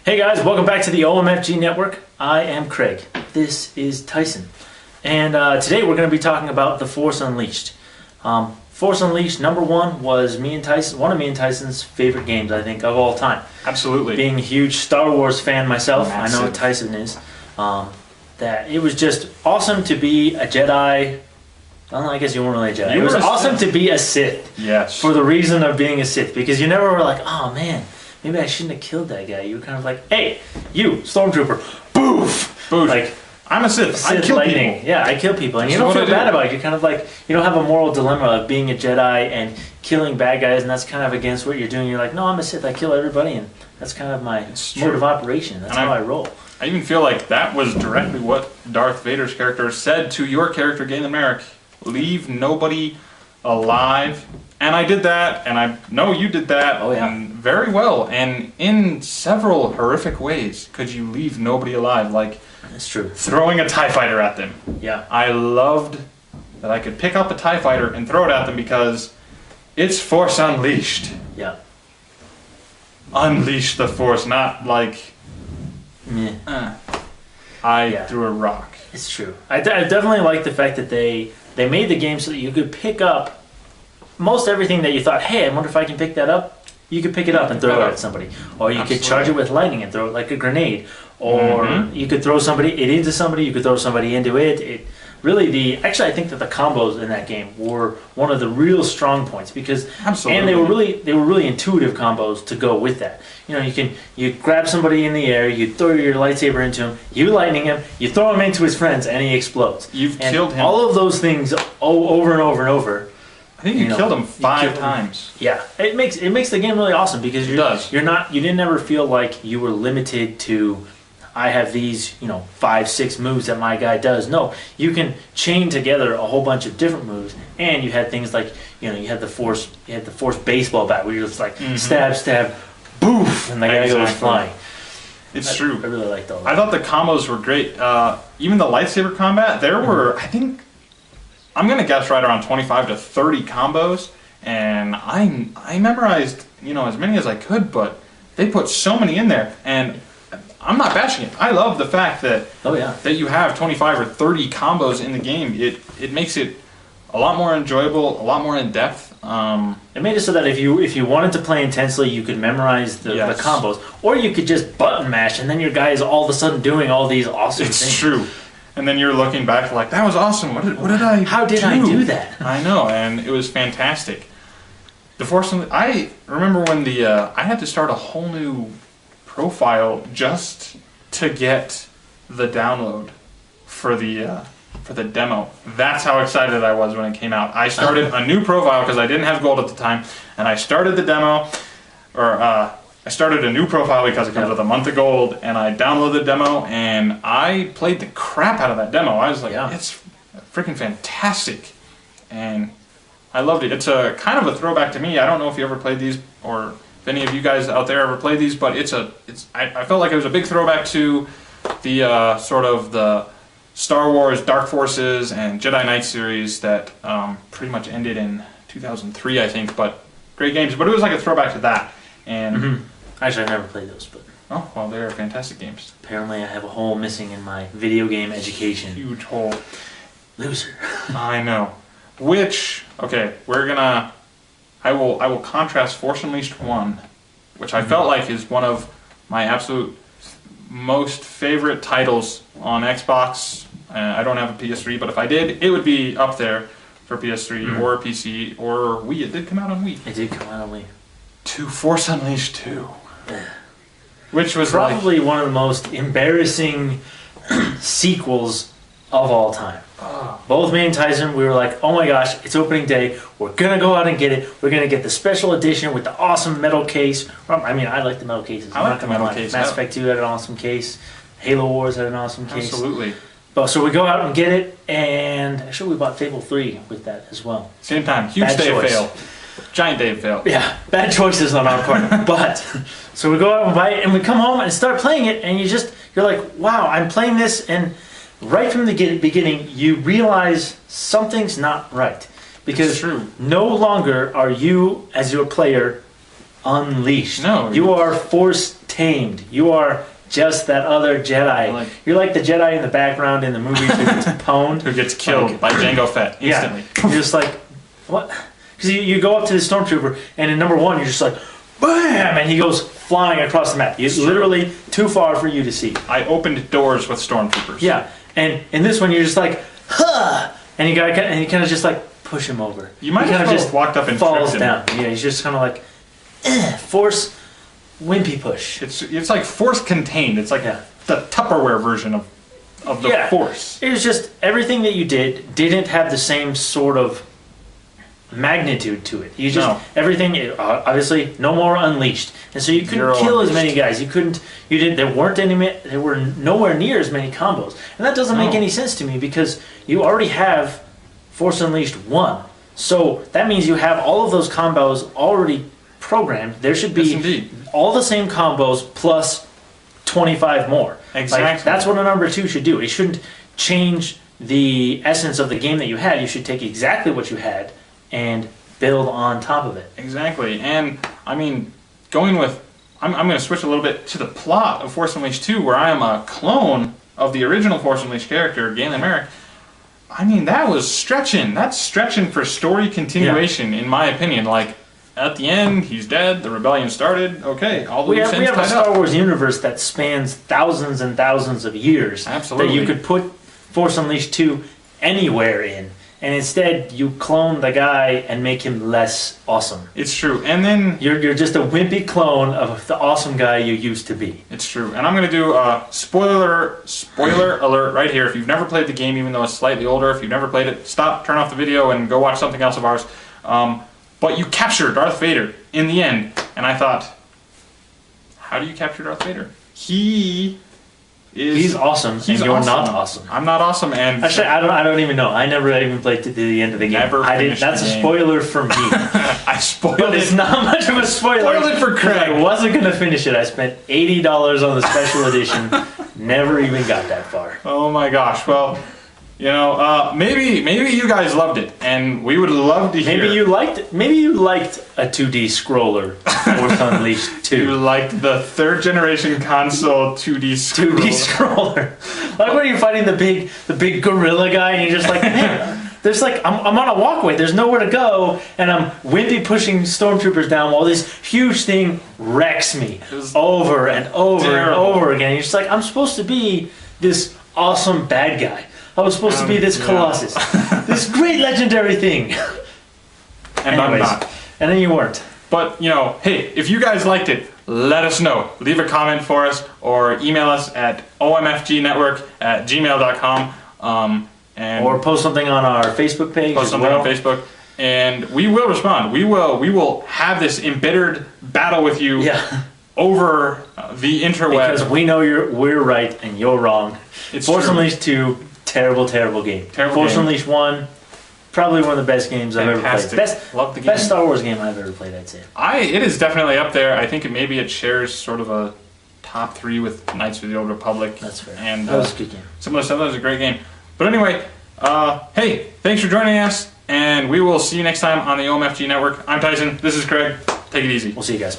Hey guys, welcome back to the OMFG Network. I am Craig. This is Tyson. And today we're going to be talking about The Force Unleashed. Force Unleashed #1 was one of me and Tyson's favorite games, I think, of all time. Absolutely. Being a huge Star Wars fan myself, Massive. I know Tyson is, that it was just awesome to be a Jedi. Well, I guess you weren't really a Jedi. It was awesome to be a Sith. Yes. For the reason of being a Sith, because you never were like, oh man, maybe I shouldn't have killed that guy. You were kind of like, hey, you, Stormtrooper, boof! Boof. Like, I'm a Sith. I kill lightning. people. Yeah, I kill people. And you That's don't feel what I bad do. about it. You're kind of like, you don't have a moral dilemma of being a Jedi and killing bad guys, and that's kind of against what you're doing. You're like, no, I'm a Sith. I kill everybody, and that's kind of my It's mode true. of operation. That's And how I roll. I even feel like that was directly what Darth Vader's character said to your character, Galen Merrick. Leave nobody alive. And I did that, and I know you did that. Oh, yeah. And very well. And in several horrific ways could you leave nobody alive, like That's true. throwing a TIE fighter at them. Yeah. I loved that I could pick up a TIE fighter and throw it at them because it's Force Unleashed. Yeah. Unleash the Force, not like Meh. I Yeah. threw a rock. It's true. I definitely like the fact that they made the game so that you could pick up most everything that you thought, hey, I wonder if I can pick that up. You could pick it up and throw it at somebody. Or you could charge it with lightning and throw it like a grenade. Or you could throw it into somebody, you could throw somebody into it. Actually, I think that the combos in that game were one of the real strong points because Absolutely. and they were really intuitive combos to go with that. You know, you grab somebody in the air, you throw your lightsaber into him, you lightning him, you throw him into his friends, and he explodes. You've And killed him. all of those things over and over and over. I think you know, killed him you 5 killed him. times. Yeah, it makes the game really awesome because you didn't ever feel like you were limited to, I have these 5-6 moves that my guy does. No, you can chain together a whole bunch of different moves, and you had things like you had the force baseball bat where you're just like stab stab, boof, and the guy goes Exactly. flying. It's I true. really liked all that. I thought the combos were great. Even the lightsaber combat, there were, I think, I'm going to guess right around 25 to 30 combos, and I memorized, as many as I could, but they put so many in there, and I'm not bashing it. I love the fact that Oh yeah. that you have 25 or 30 combos in the game. It makes it a lot more enjoyable, a lot more in depth. It made it so that if you wanted to play intensely, you could memorize the combos, or you could just button mash, and then your guy is all of a sudden doing all these awesome It's things. true. And then you're looking back like, that was awesome. What did I How did I do that? I know, and it was fantastic. The Force Unleashed, I remember when I had to start a whole new profile just to get the download for the demo. That's how excited I was when it came out. I started a new profile because I didn't have gold at the time, and I started the demo, I started a new profile because it comes with a month of gold, and I downloaded the demo, and I played the crap out of that demo. I was like, it's freaking fantastic, and I loved it. It's a kind of a throwback to me. I don't know if you ever played these, or if any of you guys out there ever played these, but I felt like it was a big throwback to the sort of the Star Wars Dark Forces and Jedi Knight series that pretty much ended in 2003, I think, but great games. But it was like a throwback to that. And Actually, I never played those, but oh, well, they're fantastic games. apparently I have a hole missing in my video game education. Huge hole. Loser. I know. Which, okay, I will contrast Force Unleashed 1, which I felt like is one of my absolute most favorite titles on Xbox. I don't have a PS3, but if I did, it would be up there for PS3 or PC or Wii. It did come out on Wii. It did come out on Wii. To Force Unleashed 2. Which was Probably one of the most embarrassing sequels of all time. Both me and Tyson, we were like, oh my gosh, it's opening day. We're going to go out and get it. We're going to get the special edition with the awesome metal case. I mean, I like the metal cases. I like the metal case. Mass Effect 2 had an awesome case. Halo Wars had an awesome case. Absolutely. But, so we go out and get it, and actually we bought Fable 3 with that as well. Same time. Huge Bad day of choice. fail. Giant day of fail. Yeah, bad choices on our part. But, so we go out and buy it, and we come home and start playing it, and you're like, wow, I'm playing this, and right from the beginning, you realize something's not right. Because It's true. no longer are you, as your player, unleashed. No. You are Force tamed. You are just that other Jedi. You're like the Jedi in the background in the movies who gets pwned. Who gets killed by Jango Fett instantly. Yeah. You're just like, what? Because you go up to the stormtrooper, and in number 1, you're just like, bam! And he goes flying across the map. It's literally too far for you to see. I opened doors with stormtroopers. Yeah. And in this one, you're just like, huh! And you kind of just like push him over. You might have just walked up and falls tripped him. down. Yeah, he's just kind of like, Force wimpy push. It's like Force contained. It's like the Tupperware version of the Force. It was just everything that you didn't have the same sort of magnitude to it. You just everything obviously no more unleashed, and so you couldn't kill as many guys. There were nowhere near as many combos, and that doesn't make any sense to me because you already have Force Unleashed 1, so that means you have all of those combos already programmed. There should be all the same combos plus 25 more. Exactly. Like, that's what a number 2 should do. It shouldn't change the essence of the game that you had. You should take exactly what you had and build on top of it. Exactly. And I mean, I'm going to switch a little bit to the plot of Force Unleashed 2, where I am a clone of the original Force Unleashed character, Galen Merrick. I mean, that was stretching. That's stretching for story continuation, in my opinion. Like, at the end, he's dead, the rebellion started, okay, all the we have a Star Wars universe that spans thousands and thousands of years. Absolutely. That you could put Force Unleashed 2 anywhere in. And instead, you clone the guy and make him less awesome. It's true. And then you're just a wimpy clone of the awesome guy you used to be. It's true. And I'm going to do a spoiler alert right here. If you've never played the game, even though it's slightly older, if you've never played it, stop, turn off the video, and go watch something else of ours. But you capture Darth Vader in the end. And I thought, how do you capture Darth Vader? He's awesome, and you're not awesome. I'm not awesome, and actually, I don't even know. I never even played to the end of the game. That's a spoiler for me. I spoiled it. But it's not much of a spoiler. Spoiled it for Craig. I wasn't gonna finish it. I spent $80 on the special edition. Never even got that far. Oh my gosh! Well, you know, maybe you guys loved it, and we would love to hear. Maybe you liked a 2D scroller, Force Unleashed 2. You liked the 3rd generation console 2D scroller. 2D scroller. Like when you're fighting the big gorilla guy, and you're just like, man, there's like I'm on a walkway. There's nowhere to go, and I'm wimpy pushing stormtroopers down while this huge thing wrecks me over and over and over again. And you're just like, I'm supposed to be this awesome bad guy. I was supposed to be this Colossus, this great legendary thing. And I'm not. And then you weren't. But, you know, hey, if you guys liked it, let us know. Leave a comment for us or email us at omfgnetwork@gmail.com. Or post something on our Facebook page. Post something on Facebook. And we will respond. We will have this embittered battle with you over the interweb. Because we know we're right and you're wrong. It's Force true. Unleashed 2, terrible game. Force Unleashed 1, probably one of the best games I've ever played. Love the game. Best Star Wars game I've ever played, I'd say. It is definitely up there. I think it shares sort of a top 3 with Knights of the Old Republic. That's fair. And that was a good game. Similar stuff. That was a great game. But anyway, hey, thanks for joining us, and we will see you next time on the OMFG Network. I'm Tyson. This is Craig. Take it easy. We'll see you guys.